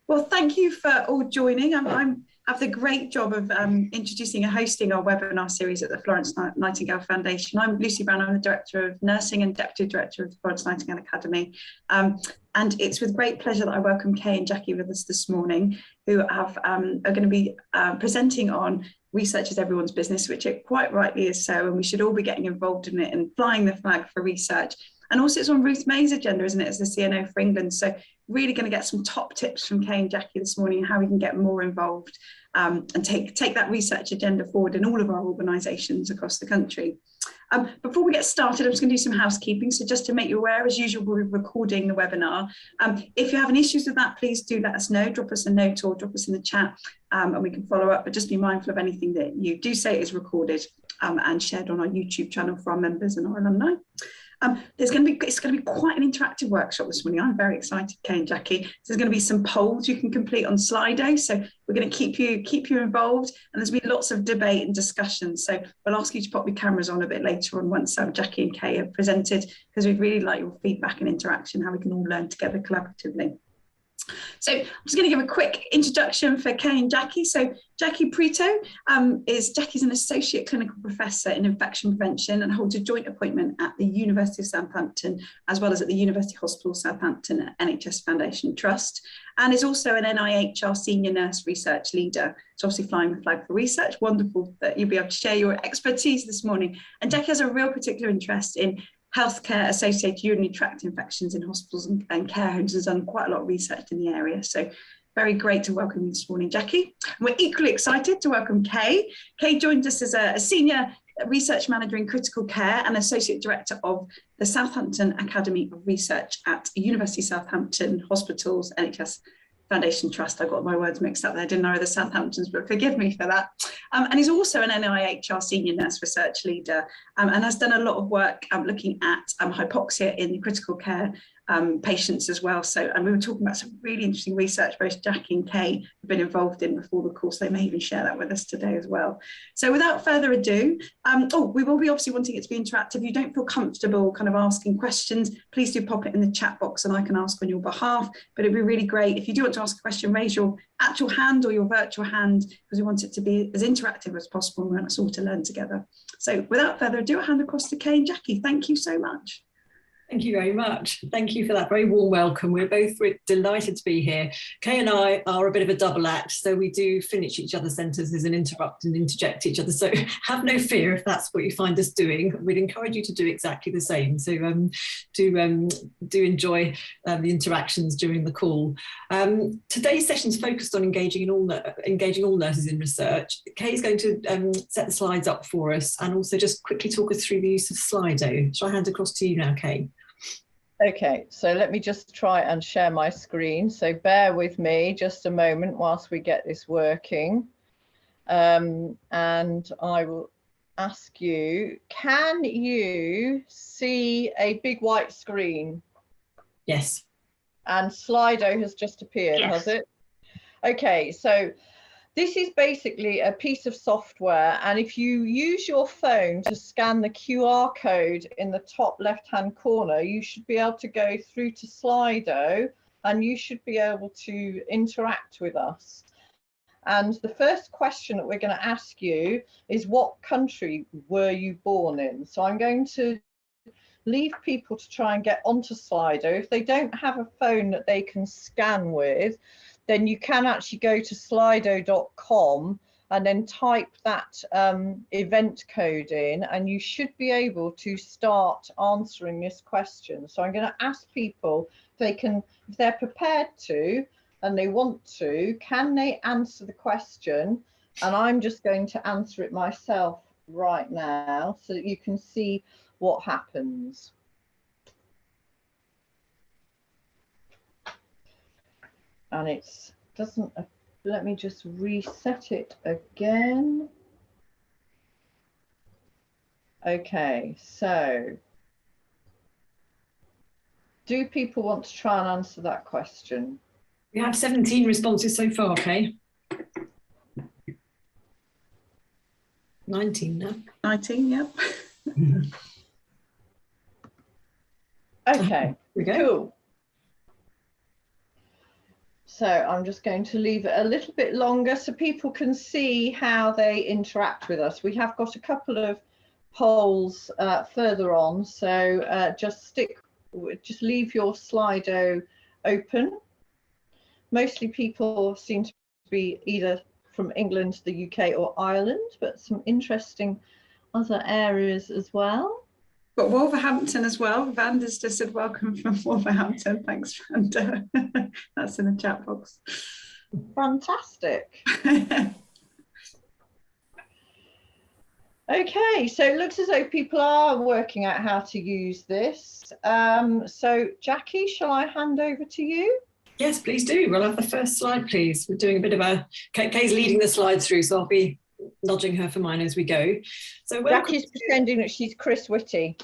Well, thank you for all joining. I have the great job of introducing and hosting our webinar series at the Florence Nightingale Foundation. I'm Lucy Brown, I'm the Director of Nursing and Deputy Director of the Florence Nightingale Academy. And it's with great pleasure that I welcome Kay and Jackie with us this morning, who are going to be presenting on research is everyone's business, which it quite rightly is so, and we should all be getting involved in it and flying the flag for research. And also it's on Ruth May's agenda, isn't it, as the CNO for England. So really going to get some top tips from Kay and Jackie this morning on how we can get more involved and take that research agenda forward in all of our organisations across the country. Before we get started, I'm just going to do some housekeeping. So just to make you aware, as usual, we're recording the webinar. If you have any issues with that, please do let us know. Drop us a note or drop us in the chat and we can follow up. But just be mindful of anything that you do say is recorded and shared on our YouTube channel for our members and our alumni. It's going to be quite an interactive workshop this morning. I'm very excited, Kay and Jackie. So there's going to be some polls you can complete on Slido. So we're going to keep you involved, and there's going to be lots of debate and discussion. So we'll ask you to pop your cameras on a bit later on once Jackie and Kay have presented, because we'd really like your feedback and interaction, how we can all learn together collaboratively. So I'm just going to give a quick introduction for Kay and Jackie. So Jackie Prito Jackie's an associate clinical professor in infection prevention and holds a joint appointment at the University of Southampton, as well as at the University Hospital Southampton NHS Foundation Trust, and is also an NIHR senior nurse research leader. So obviously flying the flag for research. Wonderful that you'll be able to share your expertise this morning. And Jackie has a real particular interest in healthcare associated urinary tract infections in hospitals and care homes, has done quite a lot of research in the area. So very great to welcome you this morning, Jackie. We're equally excited to welcome Kay. Kay joined us as a senior research manager in critical care and associate director of the Southampton Academy of Research at University of Southampton Hospitals NHS Foundation Trust. I got my words mixed up there, didn't I, the Southamptons, but forgive me for that. And he's also an NIHR senior nurse research leader and has done a lot of work looking at hypoxia in critical care patients as well. So, and we were talking about some really interesting research both Jackie and Kay have been involved in before the course. They may even share that with us today as well. So without further ado, we will be obviously wanting it to be interactive. If you don't feel comfortable kind of asking questions, please do pop it in the chat box and I can ask on your behalf. But it'd be really great if you do want to ask a question, raise your actual hand or your virtual hand, because we want it to be as interactive as possible and we want us all to learn together. So without further ado, I'll hand across to Kay and Jackie. Thank you so much. Thank you very much. Thank you for that very warm welcome. We're delighted to be here. Kay and I are a bit of a double act, so we do finish each other's sentences and interrupt and interject each other. So have no fear if that's what you find us doing. We'd encourage you to do exactly the same. So do enjoy the interactions during the call. Today's session is focused on engaging all nurses in research. Kay is going to set the slides up for us and also just quickly talk us through the use of Slido. Shall I hand across to you now, Kay? Okay, so let me just try and share my screen. So bear with me just a moment whilst we get this working. And I will ask you, can you see a big white screen? Yes. And Slido has just appeared, yes. Has it? Okay, so this is basically a piece of software, and if you use your phone to scan the QR code in the top left-hand corner, you should be able to go through to Slido and you should be able to interact with us. And the first question that we're going to ask you is, what country were you born in? So I'm going to leave people to try and get onto Slido. If they don't have a phone that they can scan with, then you can actually go to slido.com and then type that event code in, and you should be able to start answering this question. So I'm going to ask people if they're prepared to and they want to, can they answer the question? And I'm just going to answer it myself right now so that you can see what happens. And it doesn't, let me just reset it again. Okay, so do people want to try and answer that question? We have 17 responses so far, Kay. 19 now. 19, yep. Okay, we go. Cool. So I'm just going to leave it a little bit longer so people can see how they interact with us. We have got a couple of polls further on, so just leave your Slido open. Mostly people seem to be either from England, the UK or Ireland, but some interesting other areas as well. Got Wolverhampton as well. Vanda's just said welcome from Wolverhampton. Thanks, Vanda. That's in the chat box. Fantastic. Okay, so it looks as though people are working out how to use this. So Jackie, shall I hand over to you? Yes, please do. We'll have the first slide, please. We're doing a bit of a, Kay's leading the slides through, so I'll be nudging her for mine as we go. So Jackie's pretending that she's Chris Whitty.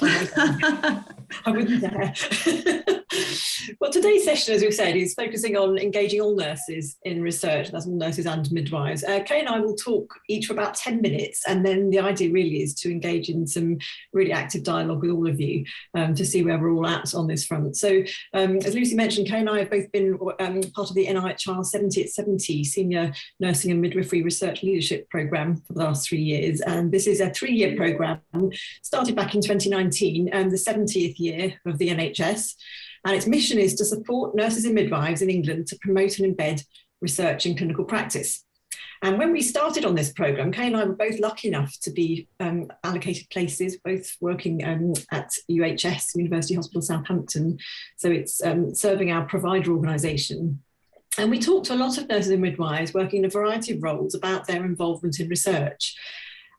I wouldn't dare. Well, today's session, as we've said, is focusing on engaging all nurses in research. That's all nurses and midwives. Kay and I will talk each for about 10 minutes, and then the idea really is to engage in some really active dialogue with all of you to see where we're all at on this front. So, as Lucy mentioned, Kay and I have both been part of the NIHR 70 at 70 Senior Nursing and Midwifery Research Leadership Programme for the last 3 years. And this is a 3-year programme, started back in 2019, the 70th year of the NHS. And its mission is to support nurses and midwives in England to promote and embed research in clinical practice. And when we started on this programme, Kay and I were both lucky enough to be allocated places, both working at UHS, University Hospital Southampton. So it's serving our provider organisation. And we talked to a lot of nurses and midwives working in a variety of roles about their involvement in research.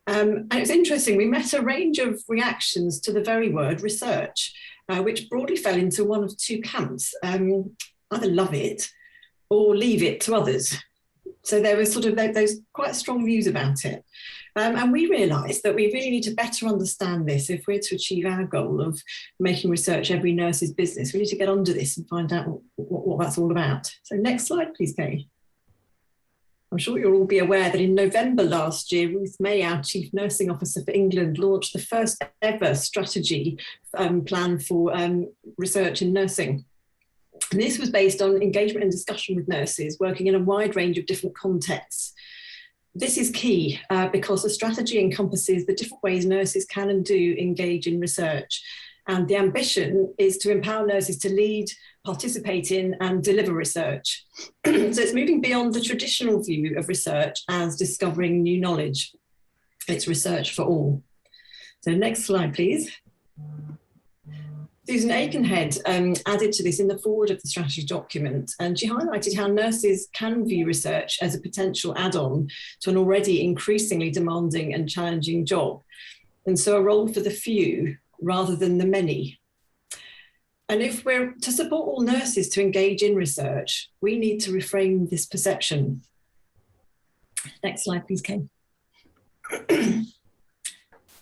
And it was interesting, we met a range of reactions to the very word research, which broadly fell into one of two camps, either love it or leave it to others. So there was sort of those quite strong views about it. And we realised that we really need to better understand this if we're to achieve our goal of making research every nurse's business. We need to get under this and find out what that's all about. So next slide, please, Kay. I'm sure you'll all be aware that in November last year, Ruth May, our Chief Nursing Officer for England, launched the first ever strategy plan for research in nursing. And this was based on engagement and discussion with nurses working in a wide range of different contexts. This is key because the strategy encompasses the different ways nurses can and do engage in research. And the ambition is to empower nurses to lead, participate in and deliver research. So it's moving beyond the traditional view of research as discovering new knowledge. It's research for all. So next slide, please. Susan Aikenhead added to this in the foreword of the strategy document, and she highlighted how nurses can view research as a potential add-on to an already increasingly demanding and challenging job, and so a role for the few rather than the many. And if we're to support all nurses to engage in research, we need to reframe this perception. Next slide, please, Kay.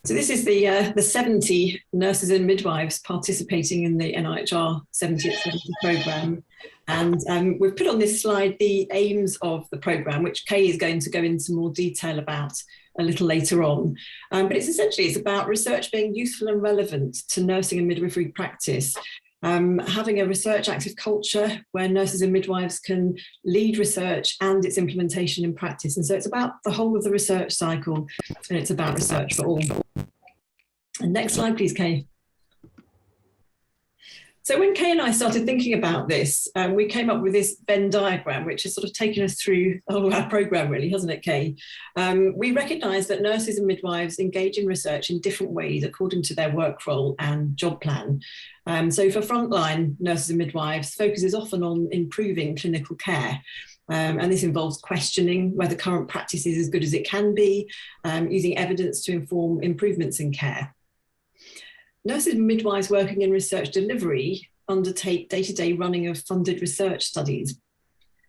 So this is the 70 nurses and midwives participating in the NIHR 70 at 70 programme. And we've put on this slide the aims of the programme, which Kay is going to go into more detail about a little later on. But it's about research being useful and relevant to nursing and midwifery practice, having a research active culture where nurses and midwives can lead research and its implementation in practice. And so it's about the whole of the research cycle, and it's about research for all. And next slide, please, Kay. So when Kay and I started thinking about this, we came up with this Venn diagram, which has sort of taken us through the whole of our programme, really, hasn't it, Kay? We recognise that nurses and midwives engage in research in different ways according to their work role and job plan. So for frontline nurses and midwives, focus is often on improving clinical care. And this involves questioning whether current practice is as good as it can be, using evidence to inform improvements in care. Nurses and midwives working in research delivery undertake day-to-day running of funded research studies.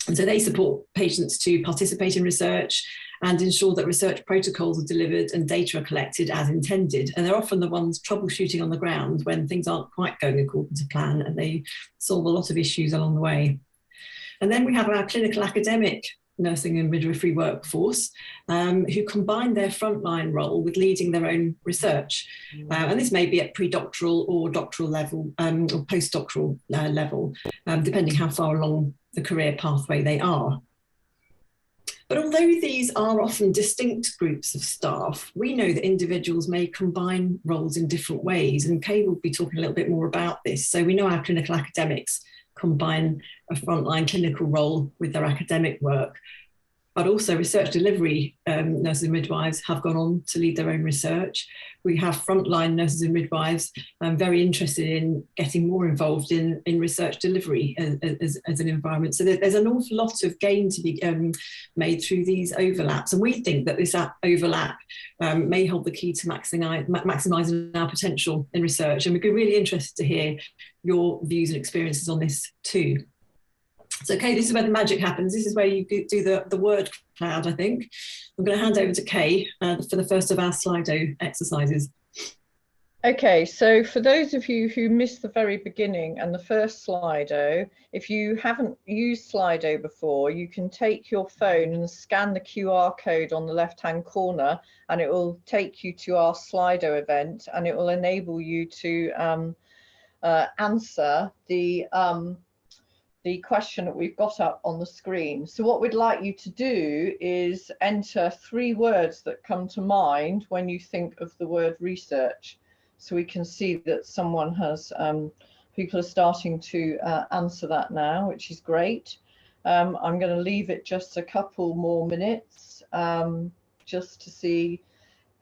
And so they support patients to participate in research and ensure that research protocols are delivered and data are collected as intended. And they're often the ones troubleshooting on the ground when things aren't quite going according to plan, and they solve a lot of issues along the way. And then we have our clinical academic nursing and midwifery workforce who combine their frontline role with leading their own research. And this may be at pre-doctoral or doctoral level or postdoctoral level, depending how far along the career pathway they are. But although these are often distinct groups of staff, we know that individuals may combine roles in different ways, and Kay will be talking a little bit more about this. So we know our clinical academics combine a frontline clinical role with their academic work, but also research delivery nurses and midwives have gone on to lead their own research. We have frontline nurses and midwives very interested in getting more involved in research delivery as an environment. So there's an awful lot of gain to be made through these overlaps. And we think that this overlap may hold the key to maximising our potential in research. And we'd be really interested to hear your views and experiences on this too. So, Kay, this is where the magic happens. This is where you do the word cloud, I think. I'm going to hand over to Kay for the first of our Slido exercises. Okay, so for those of you who missed the very beginning and the first Slido, if you haven't used Slido before, you can take your phone and scan the QR code on the left-hand corner, and it will take you to our Slido event, and it will enable you to answer the question that we've got up on the screen. So what we'd like you to do is enter 3 words that come to mind when you think of the word research. So we can see that someone has, people are starting to answer that now, which is great. I'm going to leave it just a couple more minutes just to see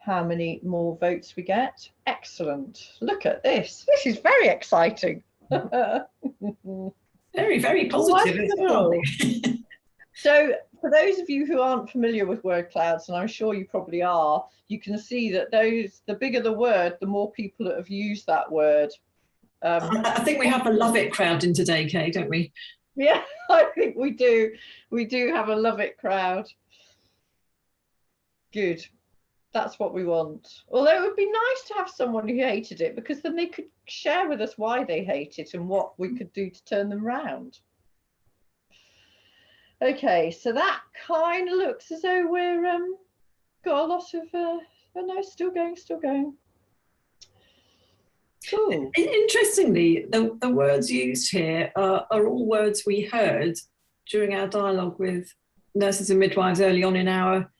how many more votes we get. Excellent. Look at this. This is very exciting. Very, very positive as well. So for those of you who aren't familiar with word clouds, and I'm sure you probably are, you can see that the bigger the word, the more people that have used that word. I think we have a love it crowd in today, Kay, don't we? Yeah, I think we do. We do have a love it crowd. Good. That's what we want. Although it would be nice to have someone who hated it, because then they could share with us why they hate it and what we could do to turn them round. Okay, so that kind of looks as though we're got a lot of oh no, still going. Cool. Interestingly, the words used here are all words we heard during our dialogue with nurses and midwives early on in our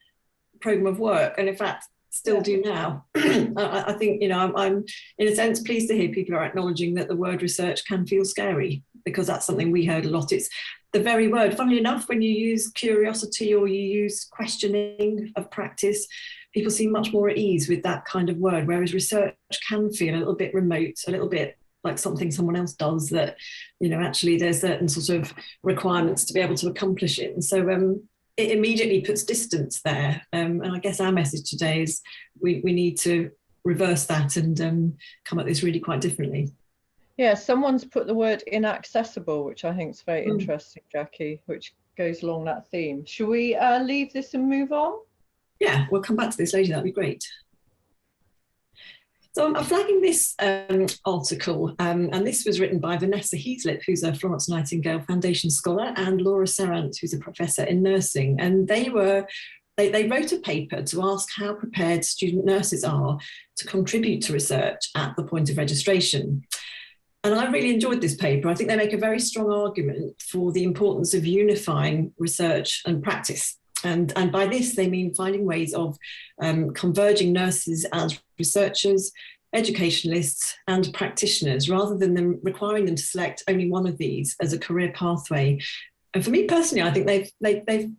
programme of work, and in fact still do now. I think, you know, I'm in a sense pleased to hear people are acknowledging that the word research can feel scary, because that's something we heard a lot. It's the very word. Funnily enough, when you use curiosity or you use questioning of practice, people seem much more at ease with that kind of word, whereas research can feel a little bit remote, a little bit like something someone else does, that, you know, actually there's certain sort of requirements to be able to accomplish it. And so it immediately puts distance there. And I guess our message today is we need to reverse that and come at this really quite differently. Yeah, someone's put the word inaccessible, which I think is very interesting, Jackie, which goes along that theme. Shall we leave this and move on? Yeah, we'll come back to this later. That'd be great. So I'm flagging this article, and this was written by Vanessa Heaslip, who's a Florence Nightingale Foundation scholar, and Laura Serrant, who's a professor in nursing. And they wrote a paper to ask how prepared student nurses are to contribute to research at the point of registration. And I really enjoyed this paper. I think they make a very strong argument for the importance of unifying research and practice. And by this, they mean finding ways of converging nurses as researchers, educationalists, and practitioners, rather than them requiring them to select only one of these as a career pathway. And for me personally, I think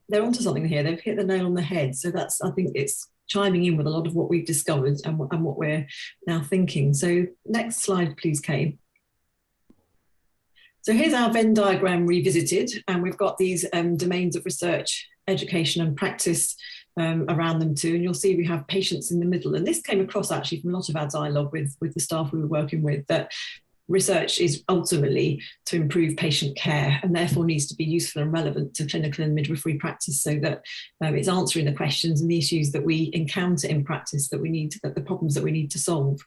they're onto something here. They've hit the nail on the head. So I think it's chiming in with a lot of what we've discovered and what we're now thinking. So next slide, please, Kay. So here's our Venn diagram revisited, and we've got these domains of research, education and practice around them too. And you'll see we have patients in the middle. And this came across actually from a lot of our dialogue with the staff we were working with, that research is ultimately to improve patient care and therefore needs to be useful and relevant to clinical and midwifery practice, so that it's answering the questions and the issues that we encounter in practice that the problems that we need to solve.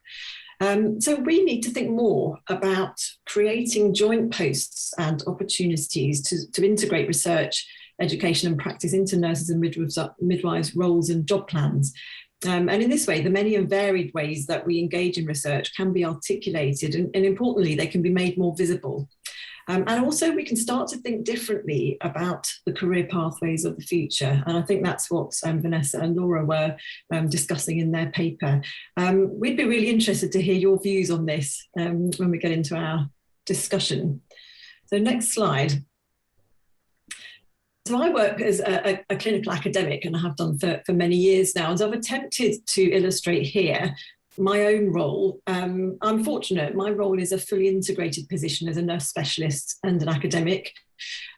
So we need to think more about creating joint posts and opportunities to integrate research, education and practice into nurses and midwives' roles and job plans. And in this way, the many and varied ways that we engage in research can be articulated, and importantly, they can be made more visible. And also we can start to think differently about the career pathways of the future. And I think that's what Vanessa and Laura were discussing in their paper. We'd be really interested to hear your views on this when we get into our discussion. So next slide. So I work as a clinical academic, and I have done for many years now. And so I've attempted to illustrate here my own role. I'm fortunate, my role is a fully integrated position as a nurse specialist and an academic.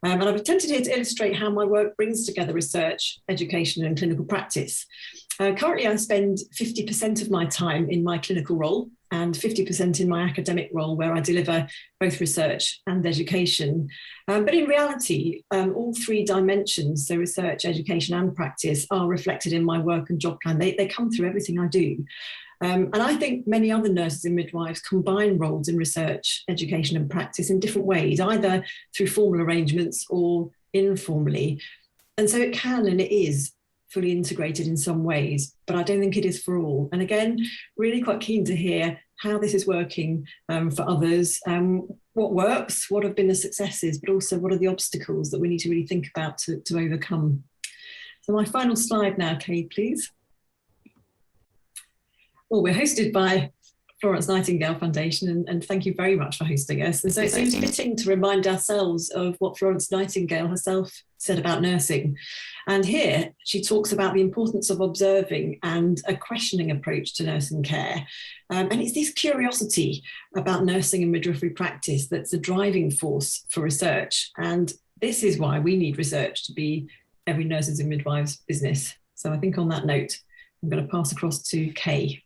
And I've attempted here to illustrate how my work brings together research, education and clinical practice. Currently, I spend 50% of my time in my clinical role and 50% in my academic role, where I deliver both research and education. But in reality, all three dimensions, so research, education and practice, are reflected in my work and job plan. They come through everything I do. And I think many other nurses and midwives combine roles in research, education and practice in different ways, either through formal arrangements or informally. And so it can and it is fully integrated in some ways, but I don't think it is for all. And again, really quite keen to hear how this is working for others, what works, what have been the successes, but also what are the obstacles that we need to really think about to overcome. So my final slide now, Kay, please. Well, we're hosted by Florence Nightingale Foundation, and thank you very much for hosting us. And so it seems fitting to remind ourselves of what Florence Nightingale herself said about nursing. And here she talks about the importance of observing and a questioning approach to nursing care. And it's this curiosity about nursing and midwifery practice that's the driving force for research. And this is why we need research to be every nurses and midwives business. So I think on that note, I'm going to pass across to Kay.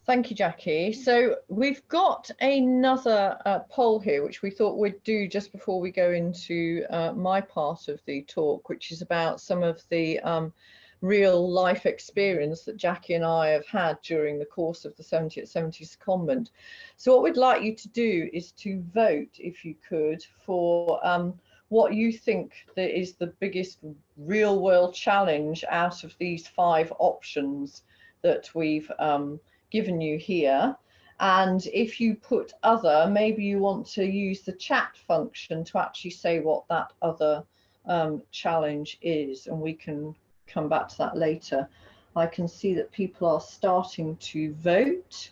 Thank you, Jackie. So we've got another poll here, which we thought we'd do just before we go into my part of the talk, which is about some of the real life experience that Jackie and I have had during the course of the 70th secondment. So what we'd like you to do is to vote, if you could, for what you think that is the biggest real world challenge out of these 5 options that we've given you here. And if you put other, maybe you want to use the chat function to actually say what that other challenge is, and we can come back to that later. I can see that people are starting to vote.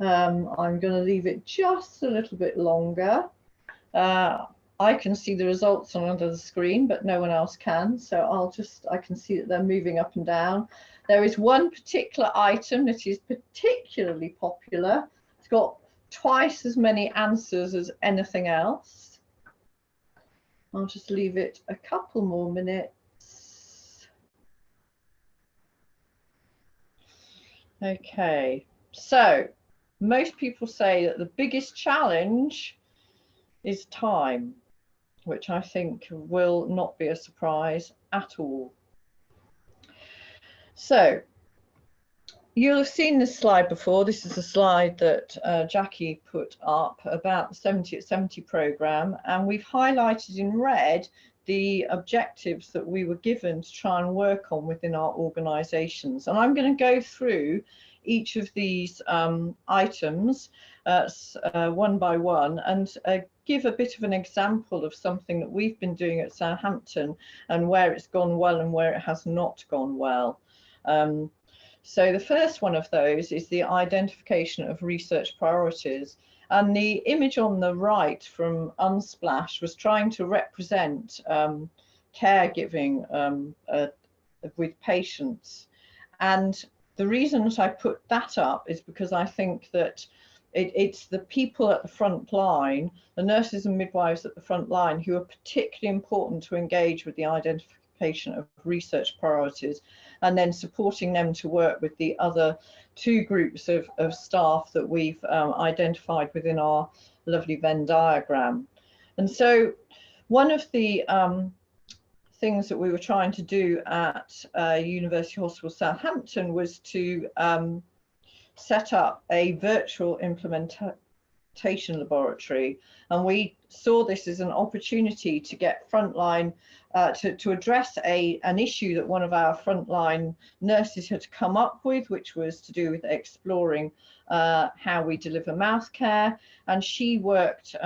I'm going to leave it just a little bit longer. I can see the results on under the screen, but no one else can. So I can see that they're moving up and down. There is one particular item that is particularly popular. It's got twice as many answers as anything else. I'll just leave it a couple more minutes. Okay, so most people say that the biggest challenge is time, which I think will not be a surprise at all. So you'll have seen this slide before. This is a slide that Jackie put up about the 70 at 70 programme, and we've highlighted in red the objectives that we were given to try and work on within our organisations. And I'm going to go through each of these items one by one and give a bit of an example of something that we've been doing at Southampton and where it's gone well and where it has not gone well. So the first one of those is the identification of research priorities. And the image on the right from Unsplash was trying to represent caregiving with patients. And the reason that I put that up is because I think that it's the people at the front line, the nurses and midwives at the front line, who are particularly important to engage with the identification of research priorities, and then supporting them to work with the other 2 groups of staff that we've identified within our lovely Venn diagram. And so one of the things that we were trying to do at University Hospital Southampton was to set up a virtual lactation laboratory, and we saw this as an opportunity to get frontline to address an issue that one of our frontline nurses had come up with, which was to do with exploring how we deliver mouth care. And she worked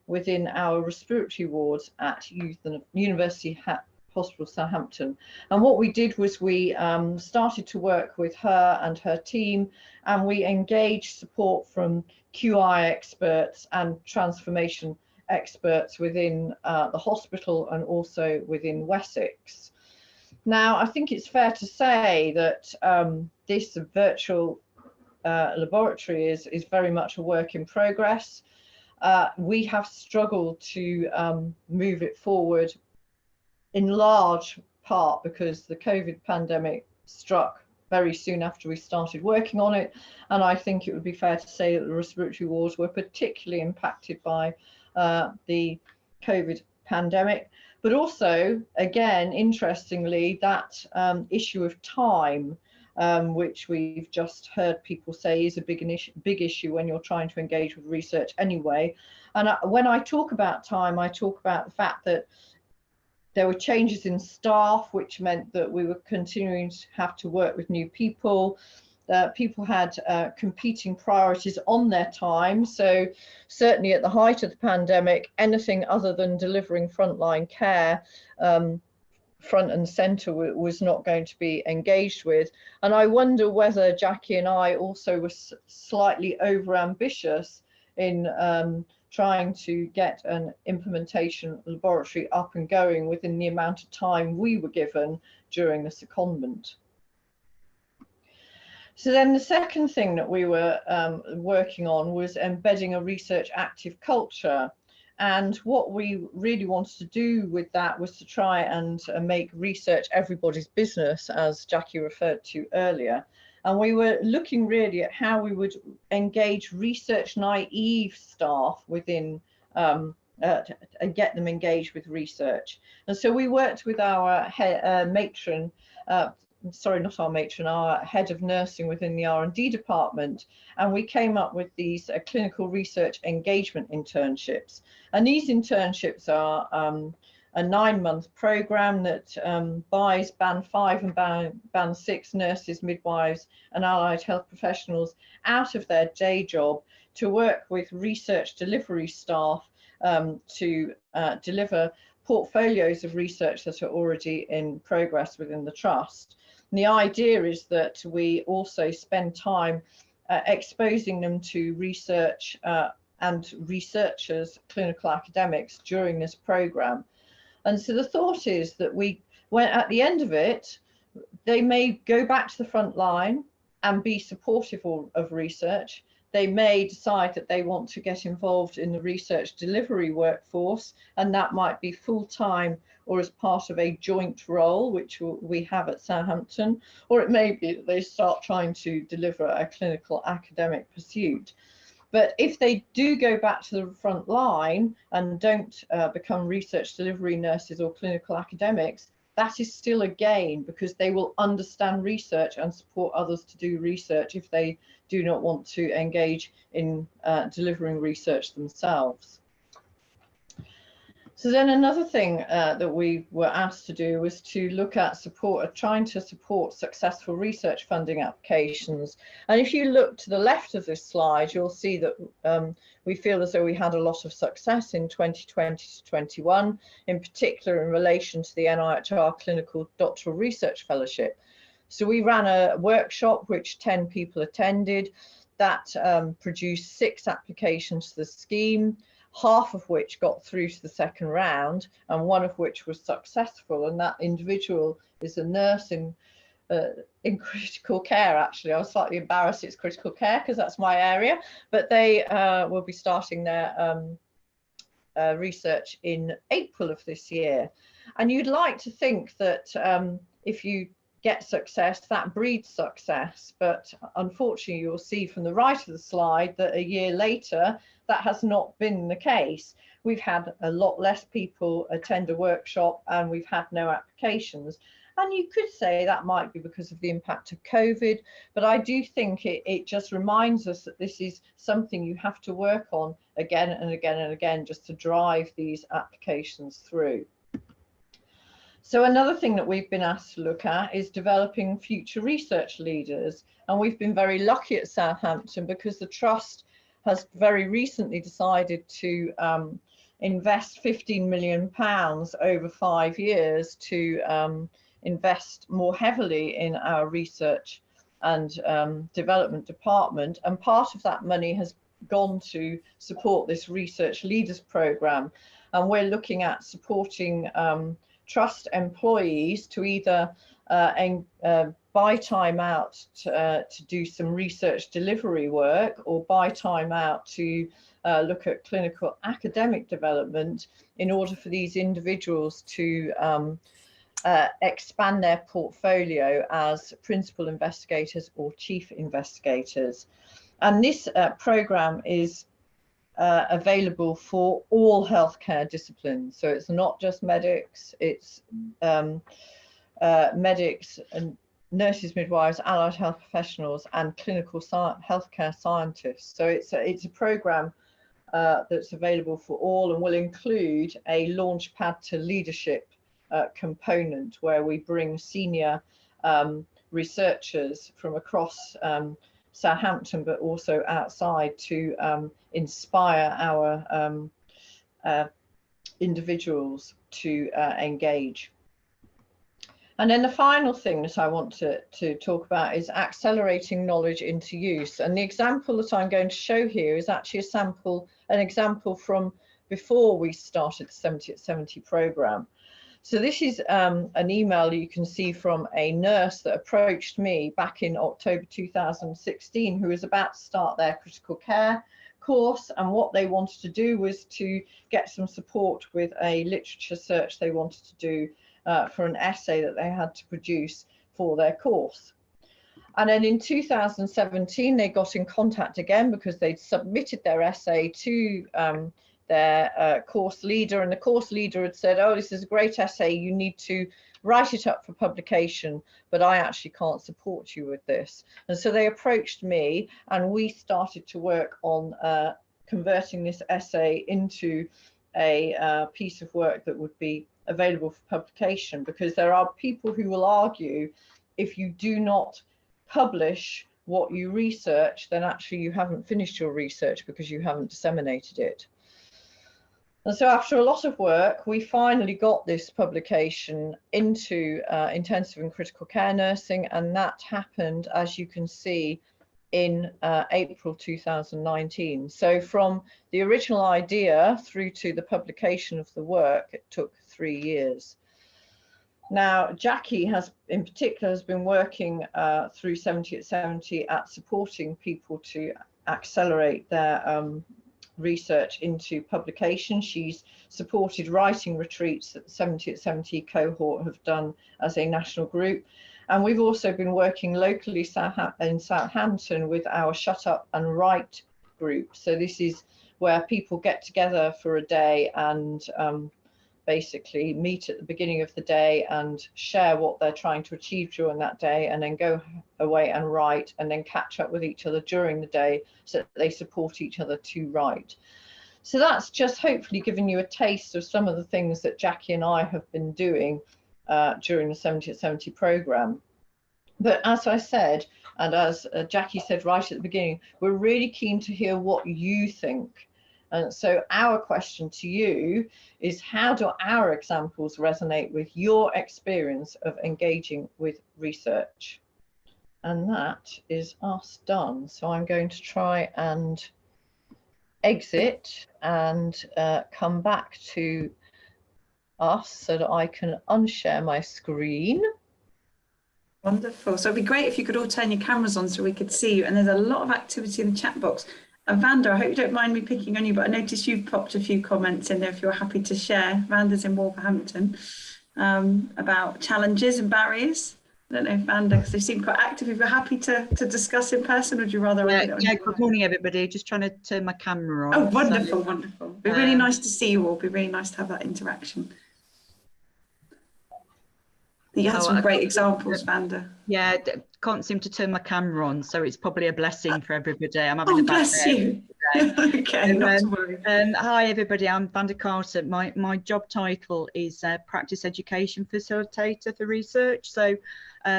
within our respiratory wards at University Hospital Southampton. And what we did was we started to work with her and her team, and we engaged support from QI experts and transformation experts within the hospital and also within Wessex. Now, I think it's fair to say that this virtual laboratory is very much a work in progress. We have struggled to move it forward in large part because the COVID pandemic struck very soon after we started working on it. And I think it would be fair to say that the respiratory wards were particularly impacted by the COVID pandemic. But also, again, interestingly, that issue of time, which we've just heard people say is a big issue when you're trying to engage with research anyway. And when I talk about time, I talk about the fact that there were changes in staff, which meant that we were continuing to have to work with new people. People had competing priorities on their time. So certainly at the height of the pandemic, anything other than delivering frontline care, front and centre, was not going to be engaged with. And I wonder whether Jackie and I also were slightly overambitious in trying to get an implementation laboratory up and going within the amount of time we were given during the secondment. So then the second thing that we were working on was embedding a research active culture. And what we really wanted to do with that was to try and make research everybody's business, as Jackie referred to earlier. And we were looking really at how we would engage research naive staff within and get them engaged with research. And so we worked with our matron, sorry, not our matron, our head of nursing within the R&D department, and we came up with these clinical research engagement internships. And these internships are a 9-month program that buys band 5 and band 6 nurses, midwives and allied health professionals out of their day job to work with research delivery staff to deliver portfolios of research that are already in progress within the trust. And the idea is that we also spend time exposing them to research and researchers, clinical academics during this program. And so the thought is that when at the end of it, they may go back to the front line and be supportive of research. They may decide that they want to get involved in the research delivery workforce, and that might be full-time or as part of a joint role, which we have at Southampton, or it may be that they start trying to deliver a clinical academic pursuit. But if they do go back to the front line and don't become research delivery nurses or clinical academics, that is still a gain, because they will understand research and support others to do research if they do not want to engage in delivering research themselves. So then another thing that we were asked to do was to look at trying to support successful research funding applications. And if you look to the left of this slide, you'll see that we feel as though we had a lot of success in 2020 to 21, in particular in relation to the NIHR Clinical Doctoral Research Fellowship. So we ran a workshop which 10 people attended that produced 6 applications to the scheme, half of which got through to the second round and one of which was successful. And that individual is a nurse in critical care. Actually, I was slightly embarrassed it's critical care because that's my area, but they will be starting their research in April of this year. And you'd like to think that if you get success, that breeds success, but unfortunately you'll see from the right of the slide that a year later that has not been the case. We've had a lot less people attend a workshop and we've had no applications. And you could say that might be because of the impact of COVID, but I do think it just reminds us that this is something you have to work on again and again and again, just to drive these applications through. So another thing that we've been asked to look at is developing future research leaders. And we've been very lucky at Southampton because the Trust has very recently decided to invest £15 million over 5 years to invest more heavily in our research and development department. And part of that money has gone to support this research leaders programme. And we're looking at supporting Trust employees to either buy time out to do some research delivery work, or buy time out to look at clinical academic development in order for these individuals to expand their portfolio as principal investigators or chief investigators. And this programme is available for all healthcare disciplines. So it's not just medics, it's medics and nurses, midwives, allied health professionals, and clinical healthcare scientists. So it's a programme that's available for all, and will include a launchpad to leadership component where we bring senior researchers from across Southampton, but also outside, to inspire our individuals to engage. And then the final thing that I want to talk about is accelerating knowledge into use. And the example that I'm going to show here is actually an example from before we started the 70 at 70 programme. So this is an email you can see from a nurse that approached me back in October 2016, who was about to start their critical care course. And what they wanted to do was to get some support with a literature search they wanted to do for an essay that they had to produce for their course. And then in 2017, they got in contact again because they'd submitted their essay to their course leader, and the course leader had said, oh, this is a great essay, you need to write it up for publication, but I actually can't support you with this. And so they approached me, and we started to work on converting this essay into a piece of work that would be available for publication, because there are people who will argue if you do not publish what you research, then actually you haven't finished your research because you haven't disseminated it. And so after a lot of work, we finally got this publication into intensive and critical care nursing, and that happened, as you can see, in April 2019. So from the original idea through to the publication of the work, it took 3 years. Now, Jackie in particular has been working through 70 at 70 at supporting people to accelerate their research into publication. She's supported writing retreats that the 70 at 70 cohort have done as a national group. And we've also been working locally in Southampton with our Shut Up and Write group. So this is where people get together for a day and basically meet at the beginning of the day and share what they're trying to achieve during that day, and then go away and write, and then catch up with each other during the day so that they support each other to write. So that's just hopefully given you a taste of some of the things that Jackie and I have been doing during the 70 at 70 programme. But as I said, and as Jackie said right at the beginning, we're really keen to hear what you think. And so our question to you is, how do our examples resonate with your experience of engaging with research? And that is us done. So I'm going to try and exit and come back to us so that I can unshare my screen. Wonderful. So it'd be great if you could all turn your cameras on so we could see you. And there's a lot of activity in the chat box. Vanda, I hope you don't mind me picking on you, but I noticed you've popped a few comments in there if you're happy to share. Vanda's in Wolverhampton, about challenges and barriers. I don't know, Vanda, because they seem quite active. If you're happy to discuss in person, would you rather? Yeah, good morning, everybody. Just trying to turn my camera on. Oh, wonderful, so, wonderful. It'd be really nice to see you all. It'd be really nice to have that interaction. You had some I great can't- examples, Vanda. Yeah, can't seem to turn my camera on, so it's probably a blessing for everybody. I'm having a bad Bless day you. today. Okay, not to worry. Hi everybody, I'm Vanda Carlton. My job title is Practice Education Facilitator for Research. So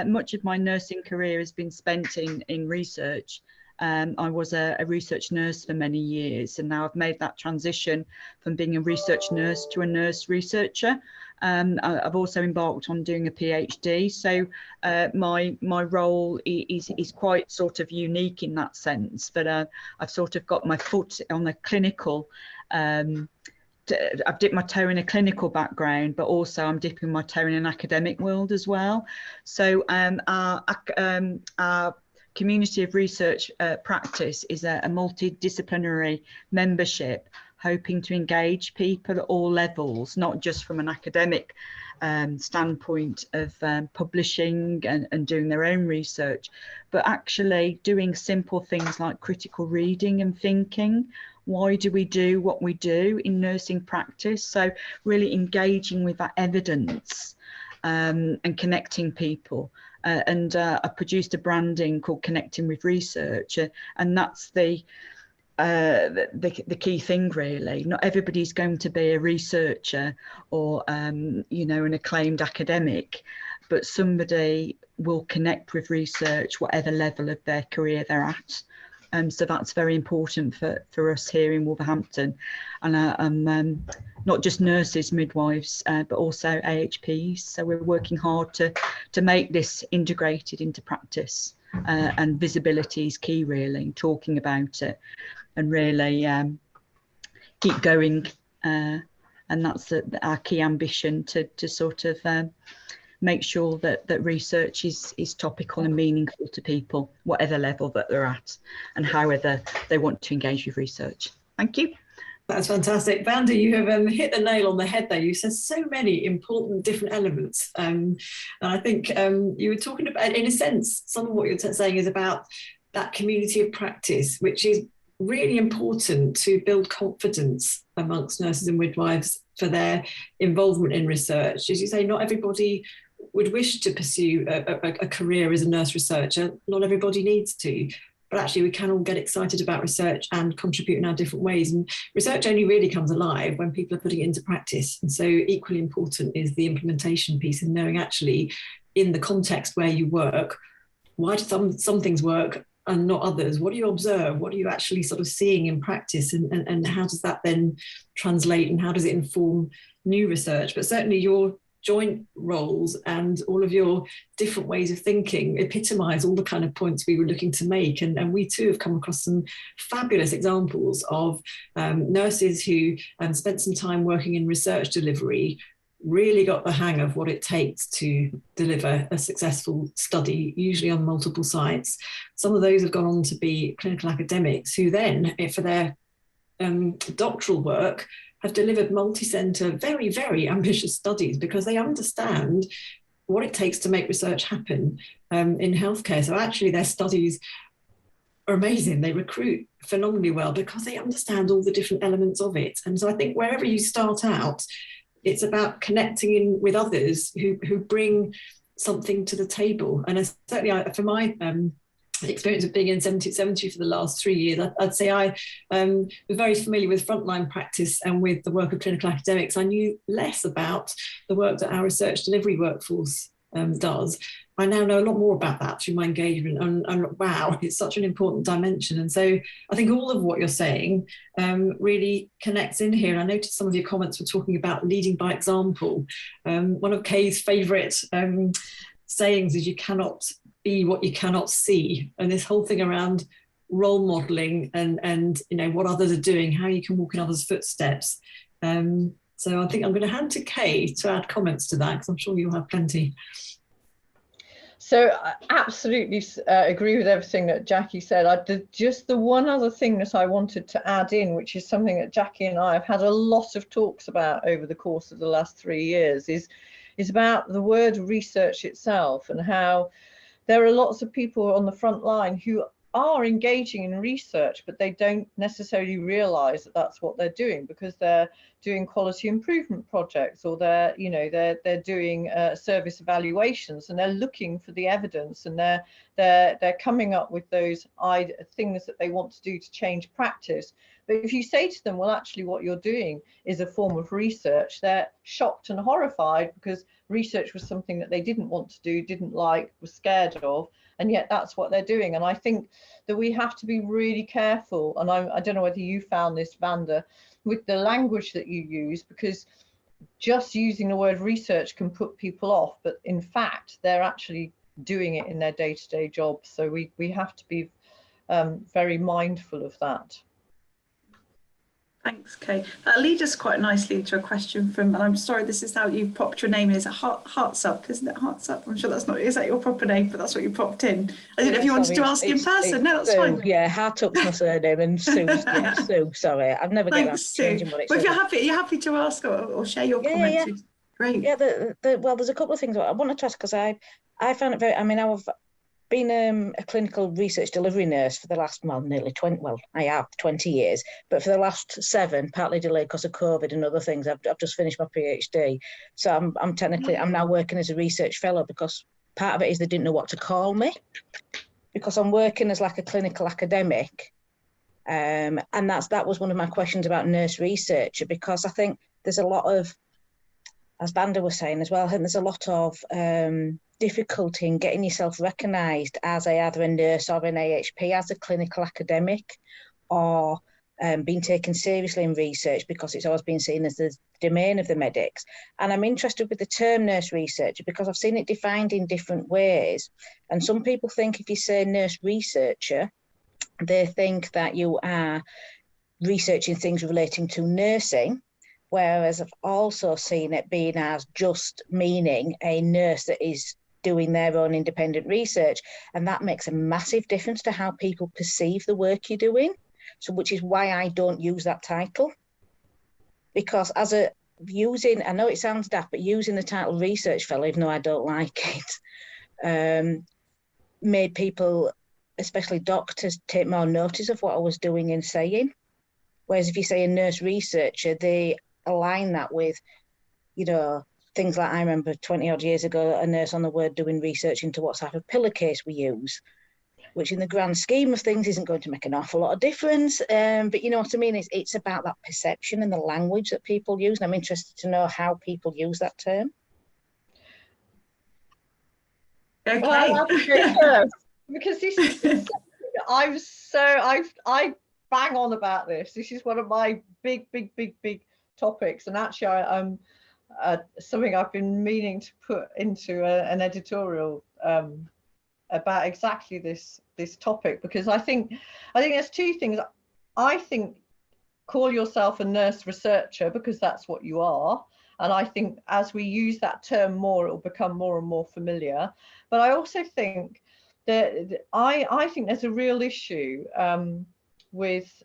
much of my nursing career has been spent in research. I was a research nurse for many years, and now I've made that transition from being a research nurse to a nurse researcher. I've also embarked on doing a PhD, so my role is quite sort of unique in that sense, but I've sort of got my foot on a clinical, I've dipped my toe in a clinical background, but also I'm dipping my toe in an academic world as well. So our community of research practice is a multidisciplinary membership, hoping to engage people at all levels, not just from an academic standpoint of publishing and doing their own research, but actually doing simple things like critical reading and thinking. Why do we do what we do in nursing practice? So really engaging with that evidence and connecting people. I produced a branding called Connecting with Research, and that's the key thing, really. Not everybody's going to be a researcher or you know, an acclaimed academic, but somebody will connect with research whatever level of their career they're at. So that's very important for us here in Wolverhampton, and not just nurses, midwives, but also AHPs. So we're working hard to make this integrated into practice, and visibility is key, really, talking about it and really keep going. And that's our key ambition, to sort of make sure that research is topical and meaningful to people, whatever level that they're at and however they want to engage with research. Thank you. That's fantastic. Vanda, you have hit the nail on the head there. You said so many important different elements. And I think you were talking about, in a sense, some of what you're saying is about that community of practice, which is really important to build confidence amongst nurses and midwives for their involvement in research. As you say, not everybody would wish to pursue a career as a nurse researcher. Not everybody needs to. But actually we can all get excited about research and contribute in our different ways. And research only really comes alive when people are putting it into practice. And so equally important is the implementation piece, and knowing actually in the context where you work, why do some things work and not others? What do you observe? What are you actually sort of seeing in practice? And how does that then translate, and how does it inform new research? But certainly your joint roles and all of your different ways of thinking epitomise all the kind of points we were looking to make. And we too have come across some fabulous examples of nurses who spent some time working in research delivery, really got the hang of what it takes to deliver a successful study, usually on multiple sites. Some of those have gone on to be clinical academics who then, for their doctoral work, have delivered multi-centre, very, very ambitious studies, because they understand what it takes to make research happen in healthcare. So actually their studies are amazing. They recruit phenomenally well because they understand all the different elements of it. And so I think wherever you start out, it's about connecting in with others who bring something to the table. And certainly for my experience of being in 70 for the last 3 years, I'd say I was very familiar with frontline practice and with the work of clinical academics. I knew less about the work that our research delivery workforce does. I now know a lot more about that through my engagement, and wow, it's such an important dimension. And so I think all of what you're saying really connects in here. And I noticed some of your comments were talking about leading by example. One of Kay's favourite sayings is, you cannot be what you cannot see. And this whole thing around role modelling and you know what others are doing, how you can walk in others' footsteps. So I think I'm going to hand to Kay to add comments to that, because I'm sure you'll have plenty. So I absolutely agree with everything that Jackie said. Just the one other thing that I wanted to add in, which is something that Jackie and I have had a lot of talks about over the course of the last 3 years, is about the word research itself, and how there are lots of people on the front line who are engaging in research, but they don't necessarily realize that that's what they're doing, because they're doing quality improvement projects, or they're doing service evaluations, and they're looking for the evidence, and they're coming up with those things that they want to do to change practice. But if you say to them, well, actually what you're doing is a form of research, they're shocked and horrified, because research was something that they didn't want to do, didn't like, was scared of, and yet that's what they're doing. And I think that we have to be really careful, and I don't know whether you found this, Vanda, with the language that you use, because just using the word research can put people off, but in fact they're actually doing it in their day-to-day jobs. So we have to be very mindful of that. Thanks, Kay. That leads us quite nicely to a question from, and I'm sorry, this is how you popped your name in. Is it Hearts Up? Isn't it Hearts Up? I'm sure that's not, is that your proper name? But that's what you popped in. I didn't know if you wanted to ask in person. No, that's Sue, fine. yeah, Heart Up's my surname, and Sue, yeah, Sue, sorry. I've never get around to changing what it's. Well, if you're happy to ask or share your comments. Yeah. Great. Yeah, well, there's a couple of things I wanted to ask, because I found it very, I mean, I've been a clinical research delivery nurse for the last, nearly 20, I have 20 years, but for the last 7, partly delayed because of COVID and other things. I've just finished my PhD. So I'm technically, I'm now working as a research fellow, because part of it is they didn't know what to call me, because I'm working as like a clinical academic. And that was one of my questions about nurse researcher, because I think there's a lot of, as Vanda was saying as well, I think there's a lot of difficulty in getting yourself recognised as either a nurse or an AHP, as a clinical academic, or being taken seriously in research, because it's always been seen as the domain of the medics. And I'm interested with the term nurse researcher, because I've seen it defined in different ways. And some people think if you say nurse researcher, they think that you are researching things relating to nursing, whereas I've also seen it being as just meaning a nurse that is doing their own independent research. And that makes a massive difference to how people perceive the work you're doing. So, which is why I don't use that title. Because I know it sounds daft, but using the title research fellow, even though I don't like it, made people, especially doctors, take more notice of what I was doing and saying. Whereas if you say a nurse researcher, they align that with, things like, I remember 20 odd years ago, a nurse on the ward doing research into what type of pillowcase we use, which in the grand scheme of things isn't going to make an awful lot of difference. But you know what I mean? It's about that perception and the language that people use. And I'm interested to know how people use that term. Okay. Well, I'll go first, because this is I bang on about this. This is one of my big topics, and actually I'm something I've been meaning to put into an editorial about exactly this topic, because I think there's two things. I think call yourself a nurse researcher, because that's what you are, and I think as we use that term more, it will become more and more familiar. But I also think that I think there's a real issue with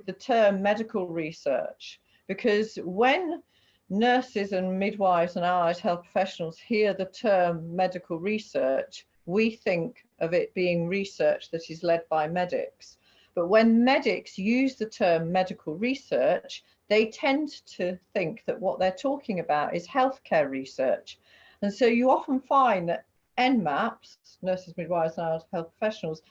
the term medical research, because when nurses and midwives and allied health professionals hear the term medical research, we think of it being research that is led by medics. But when medics use the term medical research, they tend to think that what they're talking about is healthcare research. And so you often find that NMAPs, nurses, midwives and allied health professionals,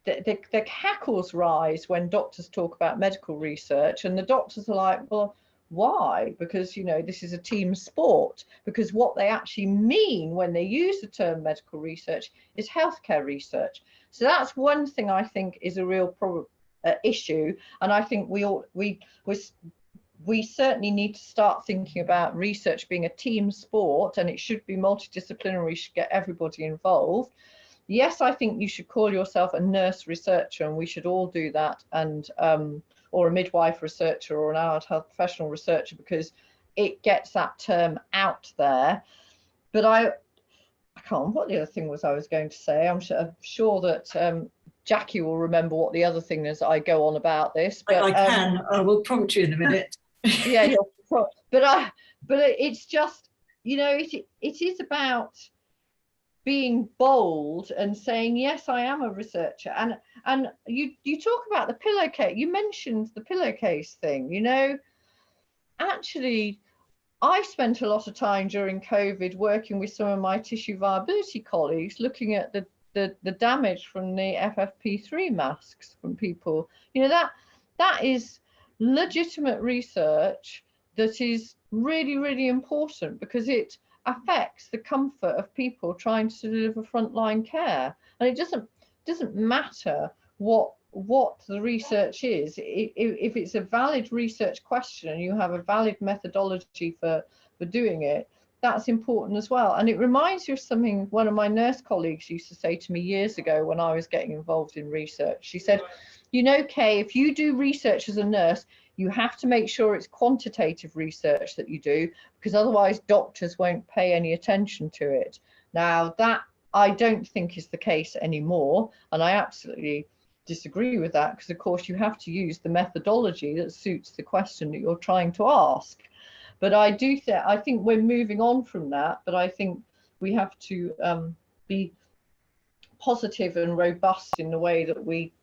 the cackles rise when doctors talk about medical research, and the doctors are like, well, why? Because this is a team sport, because what they actually mean when they use the term medical research is healthcare research. So that's one thing I think is a real issue, and I think we certainly need to start thinking about research being a team sport, and it should be multidisciplinary, should get everybody involved. Yes, I think you should call yourself a nurse researcher, and we should all do that, and or a midwife researcher or an allied health professional researcher, because it gets that term out there. But I can't remember what the other thing was I was going to say. I'm sure that Jackie will remember what the other thing is I go on about this. But I will prompt you in a minute. Yeah, but it's just, it is about being bold and saying, yes, I am a researcher. And you talk about the pillowcase. You mentioned the pillowcase thing. You know, actually, I spent a lot of time during COVID working with some of my tissue viability colleagues, looking at the damage from the FFP3 masks from people. You know, that is legitimate research that is really, really important, because it affects the comfort of people trying to deliver frontline care. And it doesn't matter what the research is. If it's a valid research question and you have a valid methodology for doing it, that's important as well. And it reminds you of something one of my nurse colleagues used to say to me years ago when I was getting involved in research. She said, you know, Kay, if you do research as a nurse, you have to make sure it's quantitative research that you do, because otherwise doctors won't pay any attention to it. Now, that I don't think is the case anymore, and I absolutely disagree with that, because of course you have to use the methodology that suits the question that you're trying to ask. But I think we're moving on from that, but I think we have to be positive and robust in the way that we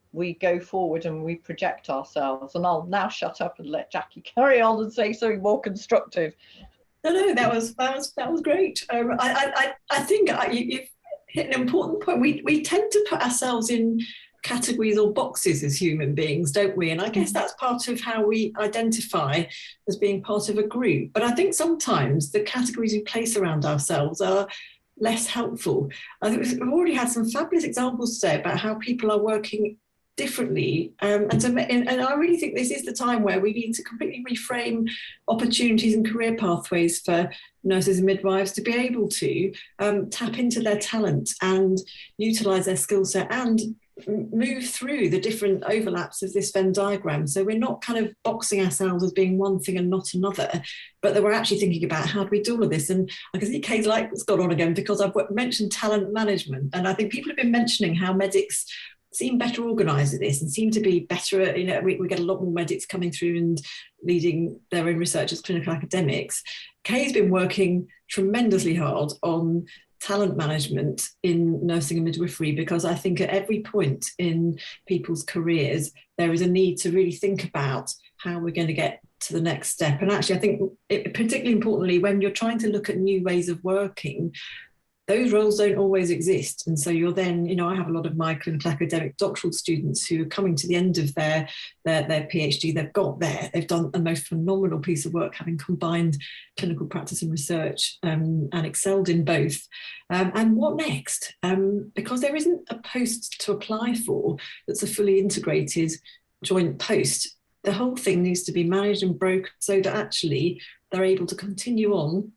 go forward and we project ourselves. And I'll now shut up and let Jackie carry on and say something more constructive. No, that was great. I think you've hit an important point. We tend to put ourselves in categories or boxes as human beings, don't we? And I guess that's part of how we identify as being part of a group. But I think sometimes the categories we place around ourselves are less helpful. I think we've already had some fabulous examples today about how people are working differently, and I really think this is the time where we need to completely reframe opportunities and career pathways for nurses and midwives to be able to tap into their talent and utilise their skill set and move through the different overlaps of this Venn diagram. So we're not kind of boxing ourselves as being one thing and not another, but that we're actually thinking about how do we do all of this. And I can see Kay's light's gone on again, because I've mentioned talent management, and I think people have been mentioning how medics seem better organised at this and seem to be better at, you know, we get a lot more medics coming through and leading their own research as clinical academics. Kay's been working tremendously hard on talent management in nursing and midwifery, because I think at every point in people's careers there is a need to really think about how we're going to get to the next step. And actually I think particularly importantly, when you're trying to look at new ways of working, those roles don't always exist. And so you're then, you know, I have a lot of my clinical academic doctoral students who are coming to the end of their PhD. They've done a most phenomenal piece of work, having combined clinical practice and research, and excelled in both. And what next? Because there isn't a post to apply for that's a fully integrated joint post. The whole thing needs to be managed and broken so that actually they're able to continue on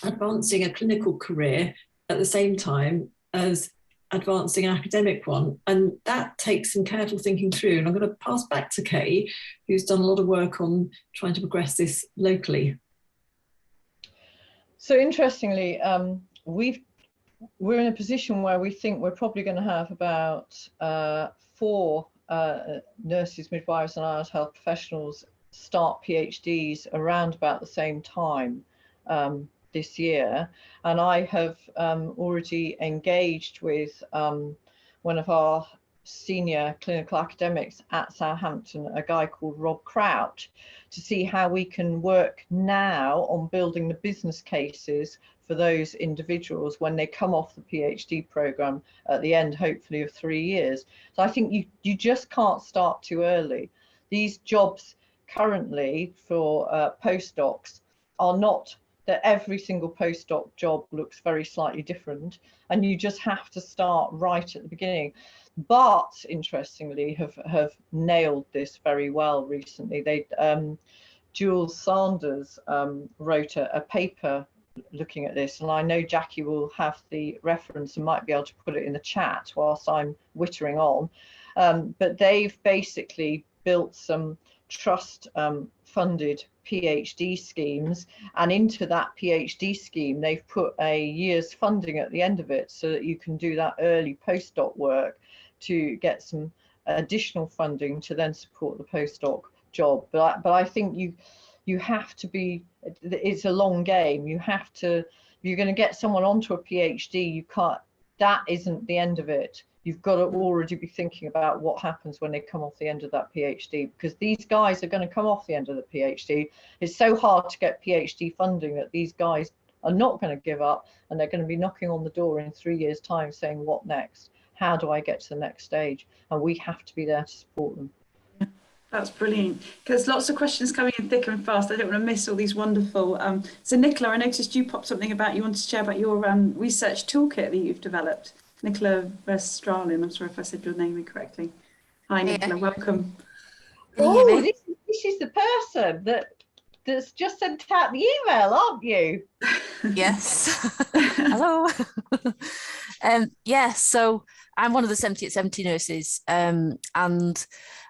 advancing a clinical career at the same time as advancing an academic one. And that takes some careful thinking through. And I'm going to pass back to Kay, who's done a lot of work on trying to progress this locally. So interestingly, we're in a position where we think we're probably going to have about 4 nurses, midwives and allied health professionals start PhDs around about the same time this year. And I have already engaged with one of our senior clinical academics at Southampton, a guy called Rob Crouch, to see how we can work now on building the business cases for those individuals when they come off the PhD program at the end, hopefully, of 3 years. So I think you just can't start too early. These jobs currently for postdocs are not that every single postdoc job looks very slightly different, and you just have to start right at the beginning. But interestingly, have nailed this very well recently. Jules Sanders wrote a paper looking at this, and I know Jackie will have the reference and might be able to put it in the chat whilst I'm wittering on. But they've basically built some trust funded PhD schemes, and into that PhD scheme they've put a year's funding at the end of it so that you can do that early postdoc work to get some additional funding to then support the postdoc job. But I think you have to be, it's a long game. You have to, if you're going to get someone onto a PhD, that isn't the end of it. You've got to already be thinking about what happens when they come off the end of that PhD, because these guys are going to come off the end of the PhD. It's so hard to get PhD funding that these guys are not going to give up, and they're going to be knocking on the door in 3 years' time saying, what next? How do I get to the next stage? And we have to be there to support them. That's brilliant, because lots of questions coming in thick and fast. I don't want to miss all these wonderful. So Nicola, I noticed you popped something about, you wanted to share about your research toolkit that you've developed. Nicola Vestralin, I'm sorry if I said your name incorrectly. Hi Nicola, welcome. Oh, this is the person that's just sent out the email, aren't you? Yes. Hello. Yes, so I'm one of the 70 at 70 nurses, and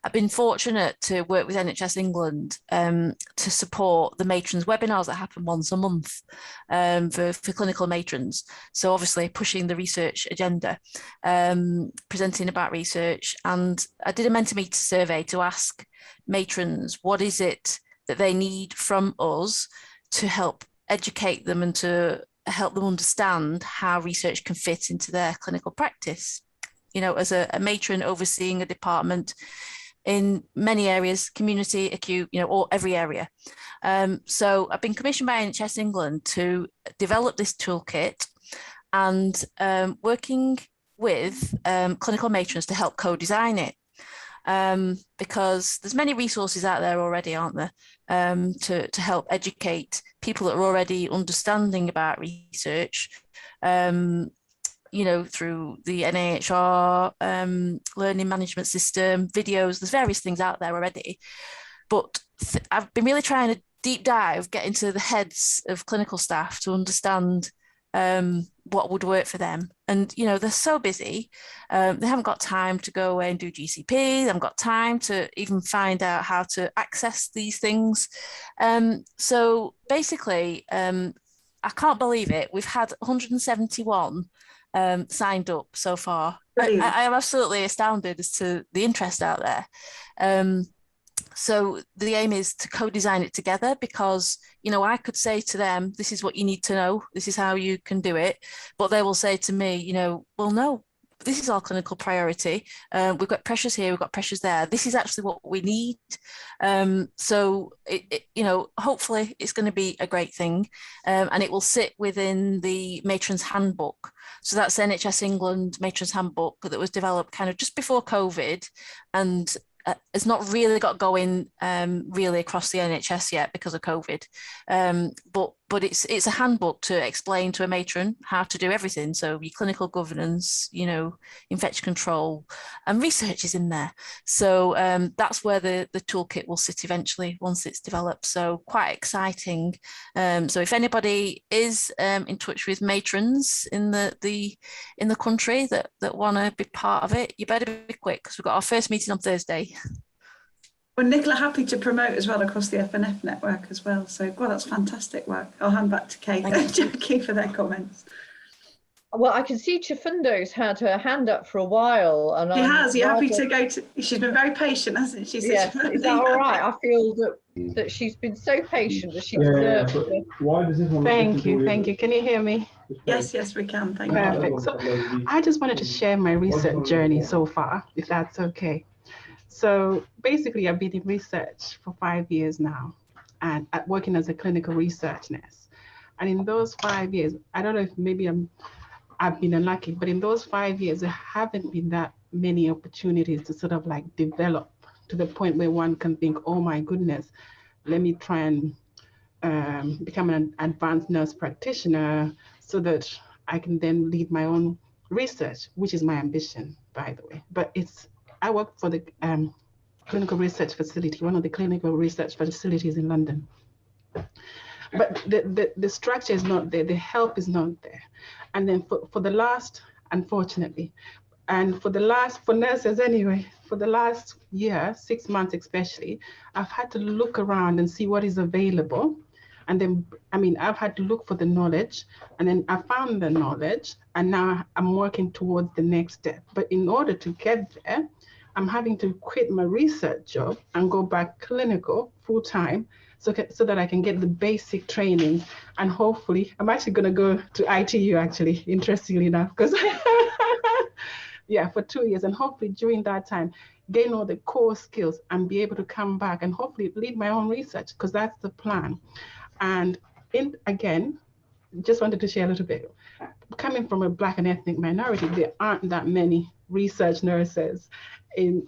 I've been fortunate to work with NHS England to support the matrons webinars that happen once a month for clinical matrons. So obviously pushing the research agenda, presenting about research. And I did a Mentimeter survey to ask matrons, what is it that they need from us to help educate them and to help them understand how research can fit into their clinical practice. You know, as a matron overseeing a department in many areas, community, acute, you know, or every area. So I've been commissioned by NHS England to develop this toolkit and working with clinical matrons to help co-design it. Because there's many resources out there already, aren't there, to help educate people that are already understanding about research, you know, through the NIHR learning management system, videos, there's various things out there already. But I've been really trying to deep dive, get into the heads of clinical staff to understand what would work for them. And, you know, they're so busy. They haven't got time to go away and do GCP. They haven't got time to even find out how to access these things. So basically, I can't believe it. We've had 171 signed up so far. I am absolutely astounded as to the interest out there. So the aim is to co-design it together, because, you know, I could say to them, this is what you need to know, this is how you can do it. But they will say to me, you know, well, no, this is our clinical priority. We've got pressures here, we've got pressures there. This is actually what we need. So, you know, hopefully it's going to be a great thing. And it will sit within the Matron's Handbook. So that's NHS England Matron's Handbook that was developed kind of just before COVID, and it's not really got going really across the NHS yet because of COVID, but it's a handbook to explain to a matron how to do everything. So your clinical governance, you know, infection control, and research is in there. So that's where the toolkit will sit eventually once it's developed. So quite exciting. So if anybody is in touch with matrons in the country that want to be part of it, you better be quick, because we've got our first meeting on Thursday. Well, Nicola, happy to promote as well across the FNF network as well. So, well, that's fantastic work. I'll hand back to Kate and Jackie for their comments. Well, I can see Chifundo's had her hand up for a while. And she has. You're happy to go to... She's been very patient, hasn't she? Yes, is that all right? I feel that she's been so patient that she deserves it. Thank you. Can you hear me? Yes, we can. Thank you. Perfect. So I just wanted to share my research journey so far, if that's okay. So basically, I've been in research for 5 years now, and working as a clinical research nurse. And in those 5 years, I don't know if maybe I've been unlucky, but in those 5 years, there haven't been that many opportunities to sort of like develop to the point where one can think, oh my goodness, let me try and become an advanced nurse practitioner so that I can then lead my own research, which is my ambition, by the way. But I work for the clinical research facility, one of the clinical research facilities in London. But the structure is not there, the help is not there. And then for the last, unfortunately, and for nurses anyway, for the last year, 6 months especially, I've had to look around and see what is available. And then, I've had to look for the knowledge, and then I found the knowledge, and now I'm working towards the next step. But in order to get there, I'm having to quit my research job and go back clinical full-time so that I can get the basic training. And hopefully, I'm actually going to go to ITU, actually, interestingly enough, because yeah, for 2 years. And hopefully during that time, gain all the core skills and be able to come back and hopefully lead my own research, because that's the plan. And again, just wanted to share a little bit. Coming from a Black and ethnic minority, there aren't that many research nurses in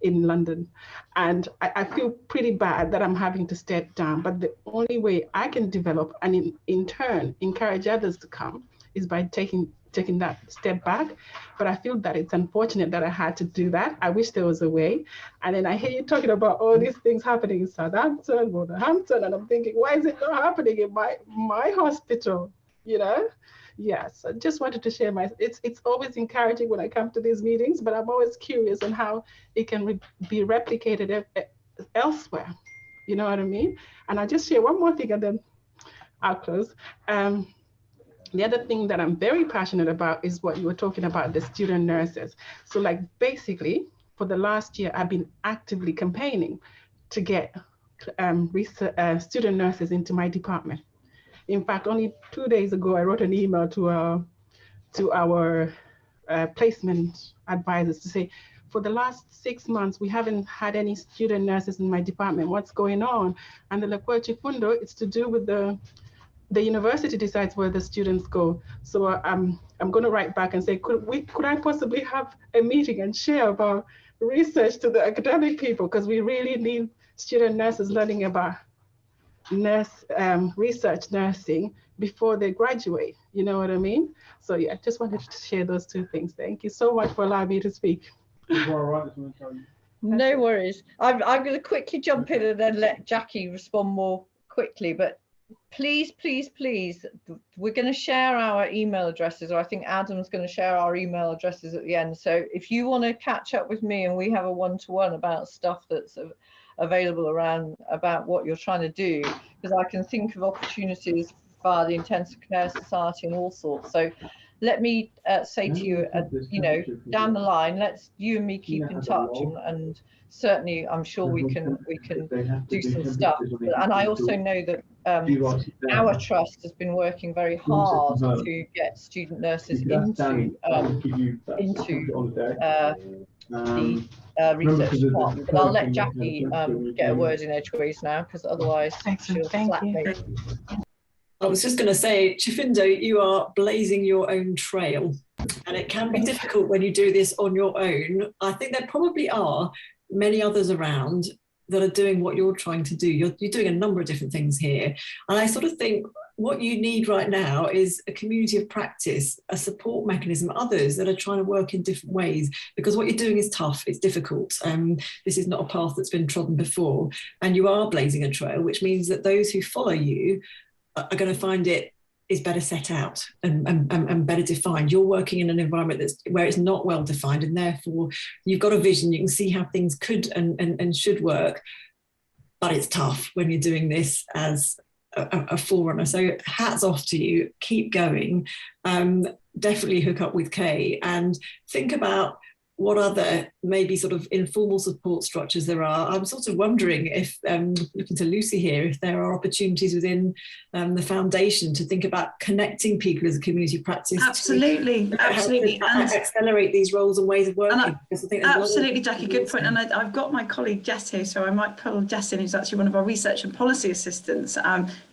London. And I feel pretty bad that I'm having to step down. But the only way I can develop and in turn encourage others to come is by taking that step back. But I feel that it's unfortunate that I had to do that. I wish there was a way. And then I hear you talking about all these things happening in Southampton, Wolverhampton, and I'm thinking, why is it not happening in my hospital? You know? Yes, I just wanted to share it's always encouraging when I come to these meetings, but I'm always curious on how it can be replicated elsewhere. You know what I mean? And I'll just share one more thing and then I'll close. The other thing that I'm very passionate about is what you were talking about, the student nurses. So like basically for the last year, I've been actively campaigning to get student nurses into my department. In fact, only 2 days ago, I wrote an email to our placement advisors to say, for the last 6 months, we haven't had any student nurses in my department. What's going on? And they're like, well, Chifundo, it's to do with the university decides where the students go. So I'm going to write back and say, could I possibly have a meeting and share about research to the academic people? Because we really need student nurses learning about research nursing before they graduate. You know what I mean? So yeah, I just wanted to share those two things. Thank you so much for allowing me to speak. No worries. I'm going to quickly jump in and then let Jackie respond more quickly. But please, please, please, we're going to share our email addresses, or I think Adam's going to share our email addresses at the end. So if you want to catch up with me and we have a one-to-one about stuff that's available around about what you're trying to do, because I can think of opportunities via the Intensive Care Society and all sorts. So let me say to you, you know, down the line, let's you and me keep in touch, and certainly I'm sure we can do some stuff. And I also know that our trust has been working very hard to get student nurses into the research department. But I'll let Jackie get a word in edgeways now, because otherwise she'll slap me. I was just going to say, Chifundo, you are blazing your own trail, and it can be difficult when you do this on your own. I think there probably are many others around that are doing what you're trying to do. You're doing a number of different things here. And I sort of think what you need right now is a community of practice, a support mechanism, others that are trying to work in different ways, because what you're doing is tough, it's difficult. This is not a path that's been trodden before, and you are blazing a trail, which means that those who follow you are going to find it is better set out and better defined. You're working in an environment where it's not well defined, and therefore you've got a vision, you can see how things could and should work, but it's tough when you're doing this as a forerunner. So hats off to you, keep going, definitely hook up with Kay and think about what other maybe sort of informal support structures there are. I'm sort of wondering if, looking to Lucy here, if there are opportunities within the foundation to think about connecting people as a community practice. Absolutely, absolutely. And accelerate these roles and ways of working. Absolutely, Jackie, good point. And I've got my colleague Jess here, so I might pull Jess in, who's actually one of our research and policy assistants,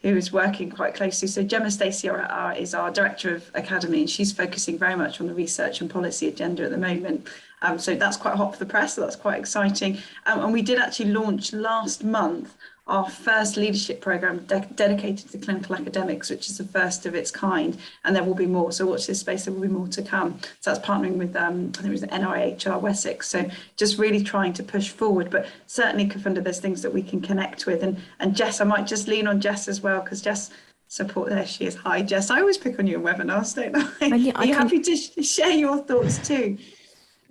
who is working quite closely. So Gemma Stacey is our Director of Academy, and she's focusing very much on the research and policy agenda at the moment. So that's quite hot for the press, so that's quite exciting. And we did actually launch last month our first leadership programme dedicated to clinical academics, which is the first of its kind, and there will be more. So watch this space, there will be more to come. So that's partnering with, I think it was the NIHR Wessex. So just really trying to push forward, but certainly, Kafunda, there's things that we can connect with. And Jess, I might just lean on Jess as well, because Jess, there she is. Hi, Jess. I always pick on you in webinars, don't I? Are you happy to share your thoughts too?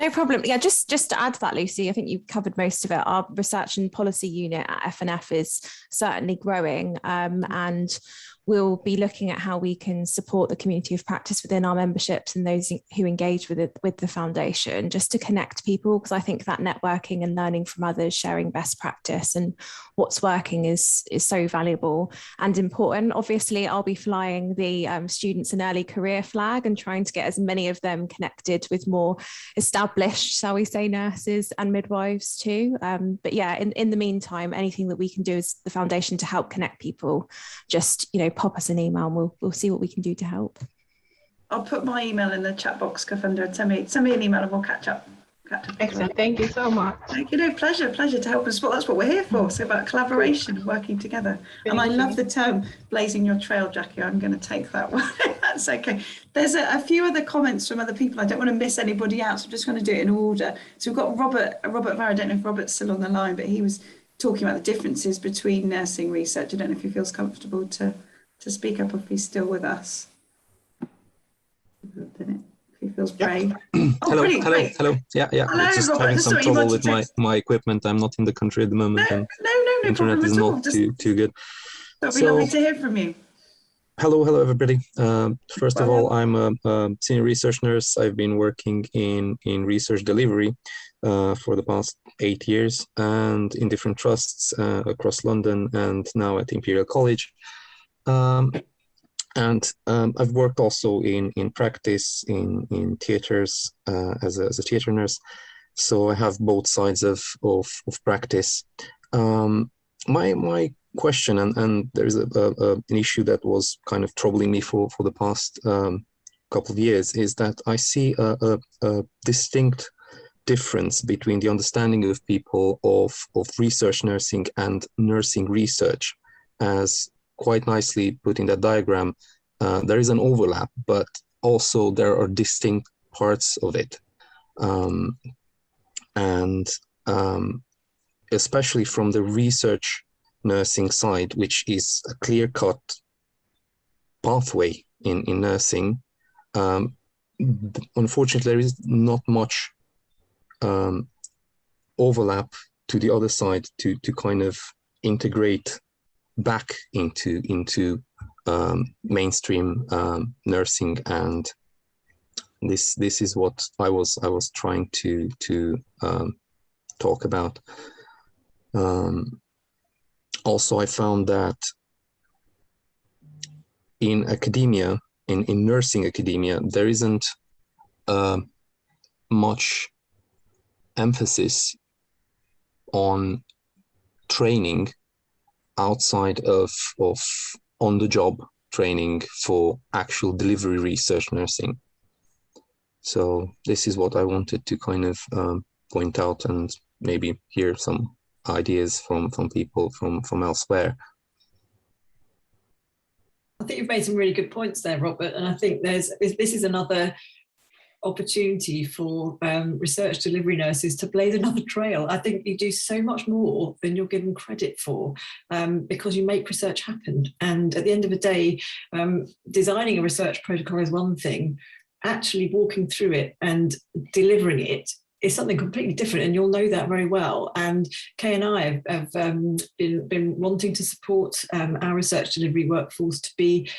No problem. Yeah, just to add to that, Lucy, I think you covered most of it. Our research and policy unit at FNF is certainly growing, and we'll be looking at how we can support the community of practice within our memberships and those who engage with it, with the foundation, just to connect people, because I think that networking and learning from others, sharing best practice and what's working is so valuable and important. Obviously, I'll be flying the students in early career flag and trying to get as many of them connected with more established, shall we say, nurses and midwives too. But yeah, in the meantime, anything that we can do as the foundation to help connect people, just, you know, pop us an email and we'll see what we can do to help. I'll put my email in the chat box, Vanda, and send me an email and we'll catch up. Excellent. Thank you so much. Thank you. No, pleasure to help us. Well, that's what we're here for. So about collaboration, working together. And I love the term blazing your trail, Jackie. I'm going to take that one. That's okay. There's a few other comments from other people. I don't want to miss anybody out, so I'm just going to do it in order. So we've got Robert Varr. I don't know if Robert's still on the line, but he was talking about the differences between nursing research. I don't know if he feels comfortable to speak up, if he's still with us. He feels brave. Yeah. Oh, hello. Yeah. Hello, It's just Robert. having some trouble with my equipment. I'm not in the country at the moment, and no internet problem is at all. not too good. It'll be lovely to hear from you. Hello, everybody. First of all, I'm a senior research nurse. I've been working in research delivery for the past 8 years, and in different trusts across London, and now at Imperial College. And I've worked also in practice in theatres as a theatre nurse, so I have both sides of practice. My question, and there's an issue that was kind of troubling me for the past couple of years, is that I see a distinct difference between the understanding of people of research nursing and nursing research, as quite nicely put in that diagram. There is an overlap, but also there are distinct parts of it. And especially from the research nursing side, which is a clear-cut pathway in nursing, unfortunately, there is not much overlap to the other side to kind of integrate back into mainstream nursing, and this is what I was trying to talk about. Also, I found that in academia, in nursing academia, there isn't much emphasis on training outside of on-the-job training for actual delivery research nursing. So this is what I wanted to kind of point out, and maybe hear some ideas from people from elsewhere. I think you've made some really good points there, Robert, and I think this is another opportunity for research delivery nurses to blaze another trail. I think you do so much more than you're given credit for, because you make research happen. And at the end of the day, designing a research protocol is one thing, actually walking through it and delivering it is something completely different, and you'll know that very well. And Kay and I have been wanting to support our research delivery workforce to be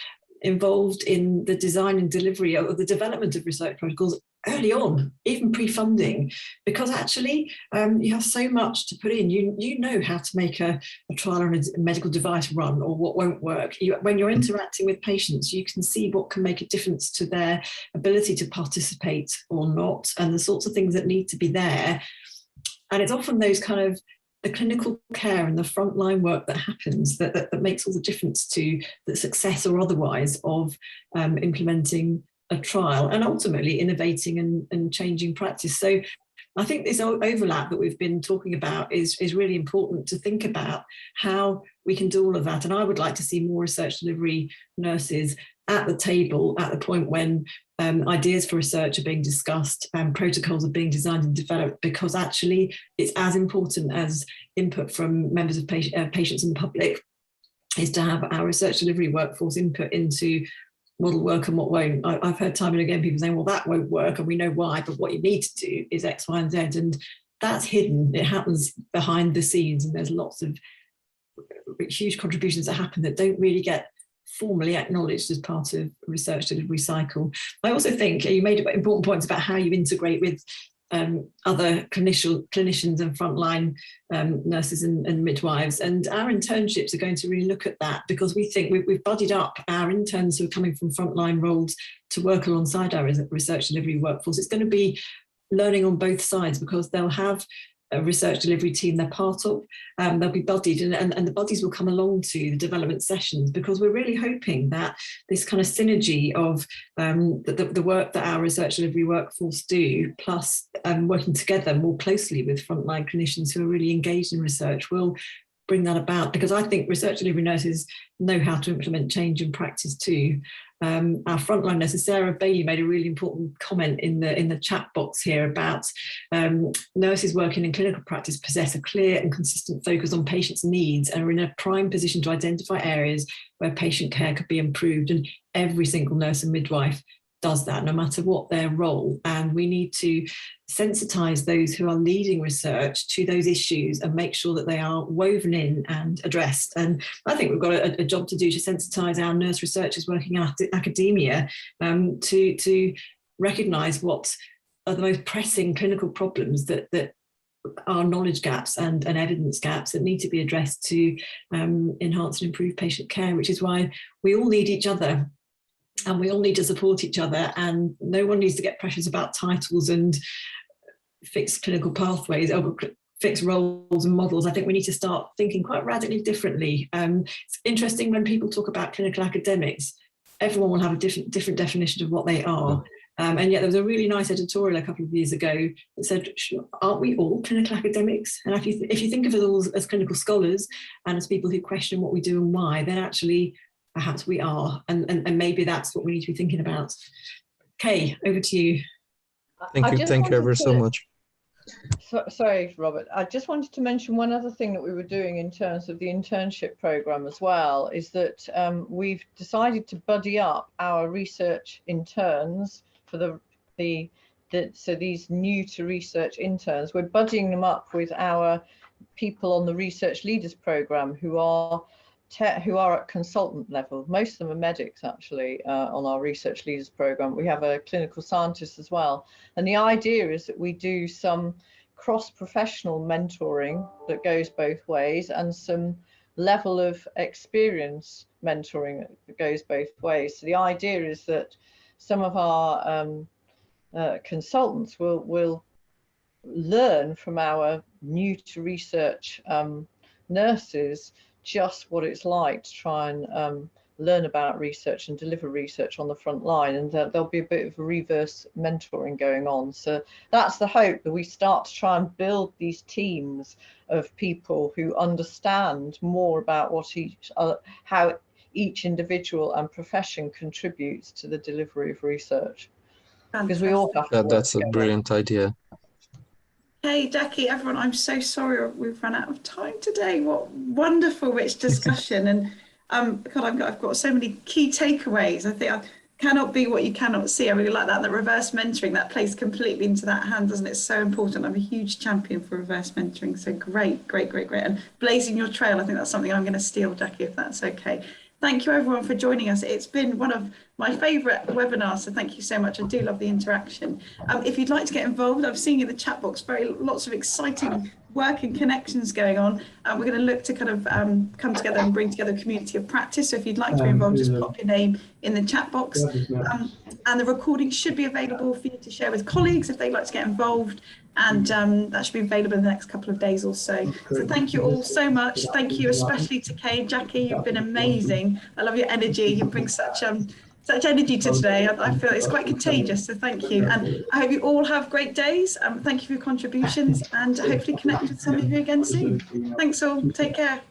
involved in the design and delivery or the development of research protocols early on, even pre-funding, because actually you have so much to put in. You know how to make a trial on a medical device run, or what won't work. When you're interacting with patients, you can see what can make a difference to their ability to participate or not, and the sorts of things that need to be there. And it's often those kind of the clinical care and the frontline work that happens that makes all the difference to the success or otherwise of implementing a trial, and ultimately innovating and changing practice. So I think this overlap that we've been talking about is really important to think about how we can do all of that. And I would like to see more research delivery nurses at the table at the point when ideas for research are being discussed and protocols are being designed and developed, because actually it's as important as input from members of patients and the public is to have our research delivery workforce input into what will work and what won't. I've heard time and again people saying, well, that won't work, and we know why, but what you need to do is X, Y, and Z. And that's hidden. It happens behind the scenes, and there's lots of huge contributions that happen that don't really get formally acknowledged as part of research delivery cycle. I also think you made important points about how you integrate with other clinicians and frontline nurses and midwives, and our internships are going to really look at that, because we think we've buddied up our interns who are coming from frontline roles to work alongside our research delivery workforce. It's going to be learning on both sides, because they'll have a research delivery team they're part of. They'll be buddied, and the buddies will come along to the development sessions, because we're really hoping that this kind of synergy of the work that our research delivery workforce do, plus working together more closely with frontline clinicians who are really engaged in research, will bring that about. Because I think research delivery nurses know how to implement change in practice too. Our frontline nurses, Sarah Bailey, made a really important comment in the chat box here about nurses working in clinical practice possess a clear and consistent focus on patients' needs and are in a prime position to identify areas where patient care could be improved. And every single nurse and midwife does that, no matter what their role. And we need to sensitise those who are leading research to those issues and make sure that they are woven in and addressed. And I think we've got a job to do to sensitise our nurse researchers working in academia to recognise what are the most pressing clinical problems that are knowledge gaps and evidence gaps that need to be addressed to enhance and improve patient care, which is why we all need each other. And we all need to support each other, and no one needs to get pressures about titles and fixed clinical pathways or fixed roles and models. I think we need to start thinking quite radically differently. It's interesting when people talk about clinical academics, everyone will have a different definition of what they are. And yet there was a really nice editorial a couple of years ago that said, aren't we all clinical academics? And if you think of us all as clinical scholars and as people who question what we do and why, then actually perhaps we are, and maybe that's what we need to be thinking about. Kay, over to you. Thank you ever so much. Sorry, Robert. I just wanted to mention one other thing that we were doing in terms of the internship program as well, is that we've decided to buddy up our research interns for so these new to research interns. We're buddying them up with our people on the research leaders program who are at consultant level. Most of them are medics actually on our research leaders program. We have a clinical scientist as well. And the idea is that we do some cross-professional mentoring that goes both ways, and some level of experience mentoring that goes both ways. So the idea is that some of our consultants will learn from our new to research nurses just what it's like to try and learn about research and deliver research on the front line, and there'll be a bit of reverse mentoring going on. So that's the hope, that we start to try and build these teams of people who understand more about how each individual and profession contributes to the delivery of research. Because we all have to that's a brilliant idea. Hey, Jackie, everyone, I'm so sorry we've run out of time today. What wonderful, rich discussion. And God, I've got so many key takeaways. I think I cannot be what you cannot see. I really like that. The reverse mentoring, that plays completely into that hand, doesn't it? It's so important. I'm a huge champion for reverse mentoring. So great. And blazing your trail, I think that's something I'm going to steal, Jackie, if that's okay. Thank you everyone for joining us. It's been one of my favourite webinars, so thank you so much. I do love the interaction. If you'd like to get involved, I've seen in the chat box lots of exciting work and connections going on. We're going to look to kind of come together and bring together a community of practice. So if you'd like to be involved, just pop your name in the chat box. And the recording should be available for you to share with colleagues if they'd like to get involved. And that should be available in the next couple of days or so. So thank you all so much. Thank you especially to Kay and Jackie. You've been amazing. I love your energy. You bring such energy to today. I feel it's quite contagious. So thank you. And I hope you all have great days. Thank you for your contributions, and hopefully connect with some of you again soon. Thanks all. Take care.